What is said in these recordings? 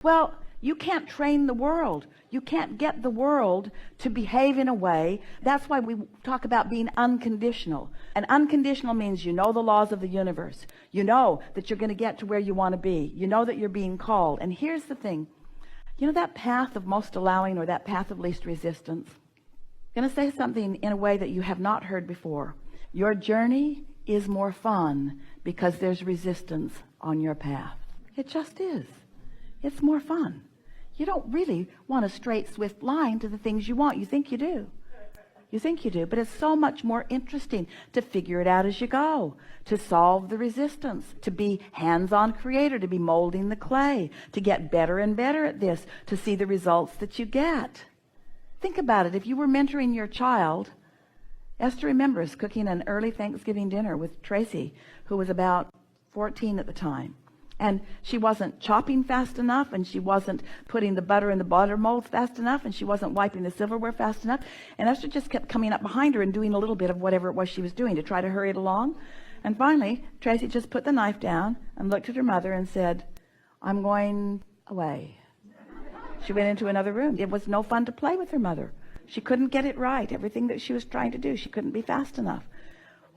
Well, you can't train the world. You can't get the world to behave in a way. That's why we talk about being unconditional. And unconditional means you know the laws of the universe. You know that you're going to get to where you want to be. You know that you're being called. And here's the thing. You know that path of most allowing, or that path of least resistance? I'm going to say something in a way that you have not heard before. Your journey is more fun because there's resistance on your path. It just is. It's more fun. You don't really want a straight, swift line to the things you want. You think you do. You think you do, but it's so much more interesting to figure it out as you go, to solve the resistance, to be hands-on creator, to be molding the clay, to get better and better at this, to see the results that you get. Think about it. If you were mentoring your child, Esther remembers cooking an early Thanksgiving dinner with Tracy, who was about 14 at the time. And she wasn't chopping fast enough, and she wasn't putting the butter in the butter molds fast enough, and she wasn't wiping the silverware fast enough. And Esther just kept coming up behind her and doing a little bit of whatever it was she was doing to try to hurry it along. And finally, Tracy just put the knife down and looked at her mother and said, "I'm going away." She went into another room. It was no fun to play with her mother. She couldn't get it right. Everything that she was trying to do, she couldn't be fast enough.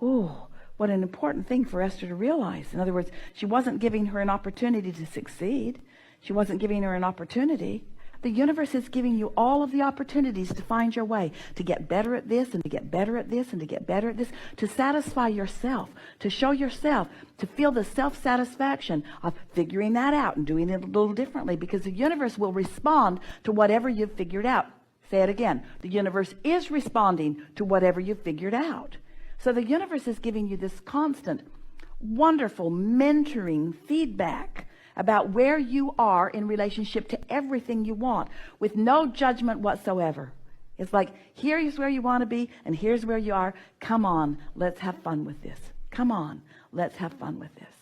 Ooh. What an important thing for Esther to realize. In other words, she wasn't giving her an opportunity to succeed. She wasn't giving her an opportunity. The universe is giving you all of the opportunities to find your way, to get better at this, and to get better at this, and to get better at this, to satisfy yourself, to show yourself, to feel the self-satisfaction of figuring that out and doing it a little differently, because the universe will respond to whatever you've figured out. Say it again. The universe is responding to whatever you've figured out. So the universe is giving you this constant, wonderful mentoring feedback about where you are in relationship to everything you want, with no judgment whatsoever. It's like, here's where you want to be, and here's where you are. Come on, let's have fun with this. Come on, let's have fun with this.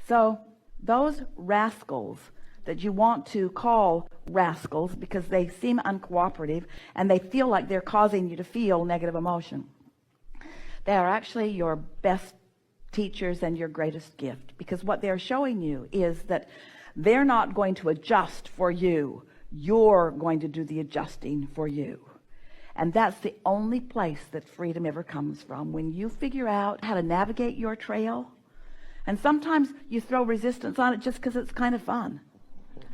So those rascals that you want to call rascals because they seem uncooperative and they feel like they're causing you to feel negative emotion, they are actually your best teachers and your greatest gift, because what they're showing you is that they're not going to adjust for you. You're going to do the adjusting for you. And that's the only place that freedom ever comes from, when you figure out how to navigate your trail. And sometimes you throw resistance on it just because it's kind of fun.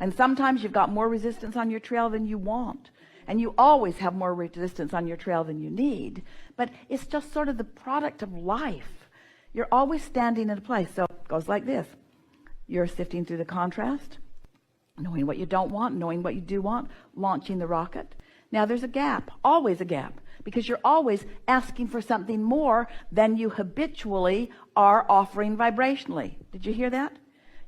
And sometimes you've got more resistance on your trail than you want. And you always have more resistance on your trail than you need. But it's just sort of the product of life. You're always standing in a place. So it goes like this. You're sifting through the contrast, knowing what you don't want, knowing what you do want, launching the rocket. Now there's a gap, always a gap, because you're always asking for something more than you habitually are offering vibrationally. Did you hear that?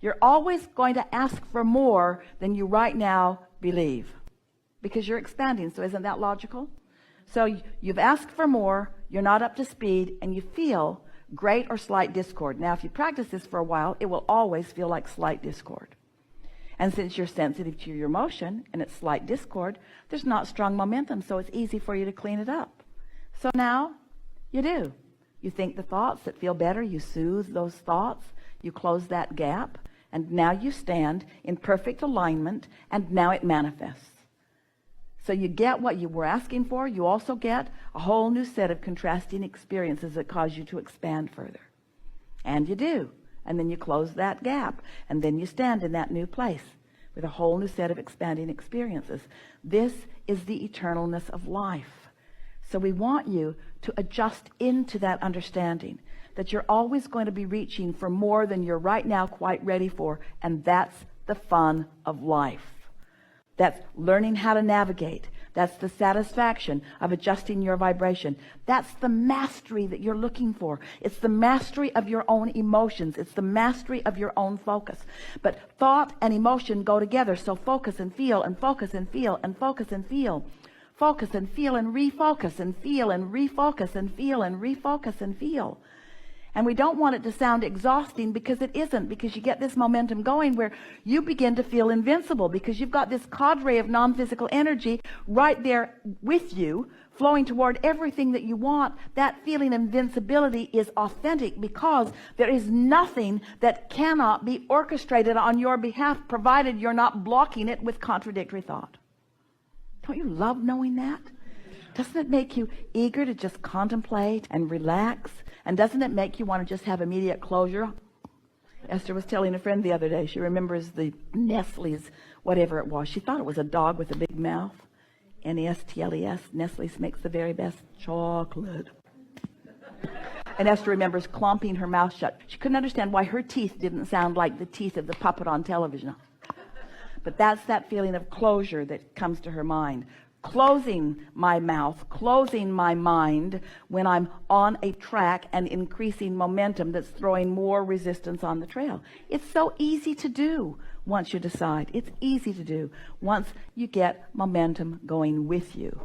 You're always going to ask for more than you right now believe, because you're expanding. So isn't that logical? So you've asked for more, you're not up to speed, and you feel great or slight discord. Now, if you practice this for a while, it will always feel like slight discord. And since you're sensitive to your emotion and it's slight discord, there's not strong momentum, so it's easy for you to clean it up. So now you do. You think the thoughts that feel better, you soothe those thoughts, you close that gap, and now you stand in perfect alignment, and now it manifests. So you get what you were asking for. You also get a whole new set of contrasting experiences that cause you to expand further. And you do. And then you close that gap. And then you stand in that new place with a whole new set of expanding experiences. This is the eternalness of life. So we want you to adjust into that understanding that you're always going to be reaching for more than you're right now quite ready for. And that's the fun of life. That's learning how to navigate. That's the satisfaction of adjusting your vibration. That's the mastery that you're looking for. It's the mastery of your own emotions. It's the mastery of your own focus. But thought and emotion go together. So focus and feel, and focus and feel, and focus and feel. Focus and feel and refocus, and feel and refocus, and feel and refocus and feel. And we don't want it to sound exhausting, because it isn't, because you get this momentum going where you begin to feel invincible, because you've got this cadre of non-physical energy right there with you, flowing toward everything that you want. That feeling of invincibility is authentic, because there is nothing that cannot be orchestrated on your behalf, provided you're not blocking it with contradictory thought. Don't you love knowing that? Doesn't it make you eager to just contemplate and relax? And doesn't it make you want to just have immediate closure? Esther was telling a friend the other day, she remembers the Nestle's, whatever it was. She thought it was a dog with a big mouth. Nestles. Nestle's makes the very best chocolate. And Esther remembers clumping her mouth shut. She couldn't understand why her teeth didn't sound like the teeth of the puppet on television. But that's that feeling of closure that comes to her mind. Closing my mouth, closing my mind when I'm on a track and increasing momentum that's throwing more resistance on the trail. It's so easy to do once you decide. It's easy to do once you get momentum going with you.